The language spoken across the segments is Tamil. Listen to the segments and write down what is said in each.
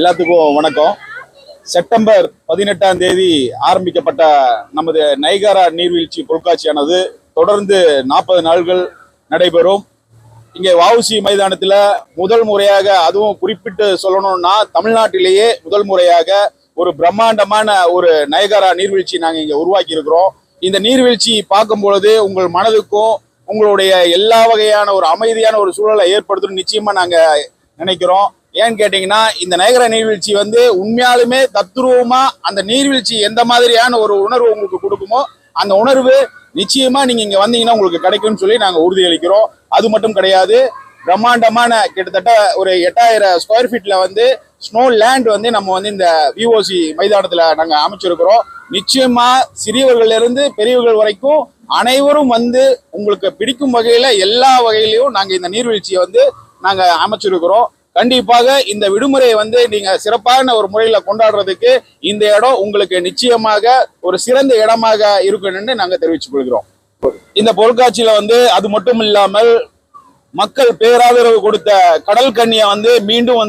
எல்லாத்துக்கும் வணக்கம். செப்டம்பர் 18ஆம் தேதி ஆரம்பிக்கப்பட்ட நமது நைகாரா நீர்வீழ்ச்சி பொருட்காட்சியானது தொடர்ந்து 40 நாட்கள் நடைபெறும். இங்கே வஉசி மைதானத்தில் முதல் முறையாக, அதுவும் குறிப்பிட்டு சொல்லணும்னா தமிழ்நாட்டிலேயே முதல் முறையாக ஒரு பிரம்மாண்டமான ஒரு நைகாரா நீர்வீழ்ச்சி நாங்கள் இங்கே உருவாக்கி இருக்கிறோம். இந்த நீர்வீழ்ச்சி பார்க்கும் பொழுது உங்கள் மனதுக்கும் உங்களுடைய எல்லா வகையான ஒரு அமைதியான ஒரு சூழலை ஏற்படுத்தணும் நிச்சயமா நாங்கள் நினைக்கிறோம். ஏன்னு கேட்டீங்கன்னா, இந்த நைகாரா நீர்வீழ்ச்சி உண்மையாலுமே தத்துரூபமா அந்த நீர்வீழ்ச்சி எந்த மாதிரியான ஒரு உணர்வு உங்களுக்கு கொடுக்குமோ அந்த உணர்வு நிச்சயமா நீங்க இங்க வந்தீங்கன்னா உங்களுக்கு கிடைக்கும்னு சொல்லி நாங்க உறுதியளிக்கிறோம். அது மட்டும் கிடையாது, பிரம்மாண்டமான கிட்டத்தட்ட ஒரு 8000 ஸ்கொயர் ஃபீட்ல ஸ்னோ லேண்ட் நம்ம இந்த விஓசி மைதானத்துல நாங்க அமைச்சிருக்கிறோம். நிச்சயமா சிறியவர்கள் இருந்து பெரியவர்கள் வரைக்கும் அனைவரும் உங்களுக்கு பிடிக்கும் வகையில எல்லா வகையிலையும் நாங்க இந்த நீர்வீழ்ச்சியை நாங்க அமைச்சிருக்கிறோம். கண்டிப்பாக இந்த விடுமுறையை நீங்க சிறப்பான ஒரு முறையில கொண்டாடுறதுக்கு இந்த இடம் உங்களுக்கு நிச்சயமாக ஒரு சிறந்த இடமாக இருக்குன்னு நாங்க தெரிவித்துக் கொள்கிறோம். இந்த பொருட்காட்சியில அது மட்டும் இல்லாமல் மக்கள் பேராதரவு கொடுத்த கடல் கண்ணியை மீண்டும்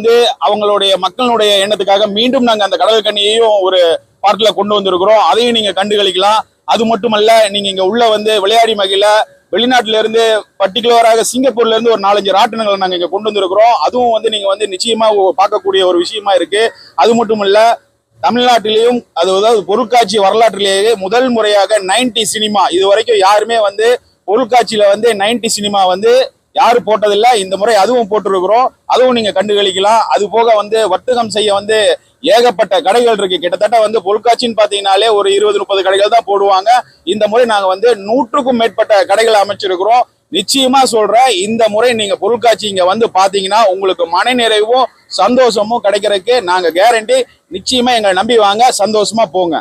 அவங்களுடைய மக்களுடைய எண்ணத்துக்காக மீண்டும் நாங்க அந்த கடல் கண்ணியையும் ஒரு பார்ட்ல கொண்டு வந்திருக்கிறோம். அதையும் நீங்க கண்டுகளிக்கலாம். அது மட்டுமல்ல, நீங்க இங்க உள்ள விளையாடி மகிழ வெளிநாட்டில இருந்து பர்டிகுலராக சிங்கப்பூர்ல இருந்து ஒரு 4-5 ராட்டினங்களை நாங்க இங்க கொண்டு வந்திருக்கிறோம். அதுவும் நீங்க நிச்சயமா பார்க்கக்கூடிய ஒரு விஷயமா இருக்கு. அது மட்டும் இல்ல, தமிழ்நாட்டிலேயும் அதாவது பொருட்காட்சி வரலாற்றிலேயே முதல் முறையாக 90 சினிமா இது வரைக்கும் யாருமே பொருட்காட்சியில 90 சினிமா யாரு போட்டதில்லை. இந்த முறை அதுவும் போட்டிருக்கிறோம். அதுவும் நீங்க கண்டுகளிக்கலாம். அது போக வர்த்தகம் செய்ய ஏகப்பட்ட கடைகள் இருக்கு. கிட்டத்தட்ட பொருட்காட்சின்னு பாத்தீங்கன்னாலே ஒரு 20-30 கடைகள் தான் போடுவாங்க. இந்த முறை நாங்க 100க்கும் மேற்பட்ட கடைகளை அமைச்சிருக்கிறோம். நிச்சயமா சொல்றேன், இந்த முறை நீங்க பொருட்காட்சி இங்க பாத்தீங்கன்னா உங்களுக்கு மன நிறைவும் சந்தோஷமும் கிடைக்கிறதுக்கு நாங்க கேரண்டி. நிச்சயமா எங்களை நம்பி வாங்க, சந்தோஷமா போங்க.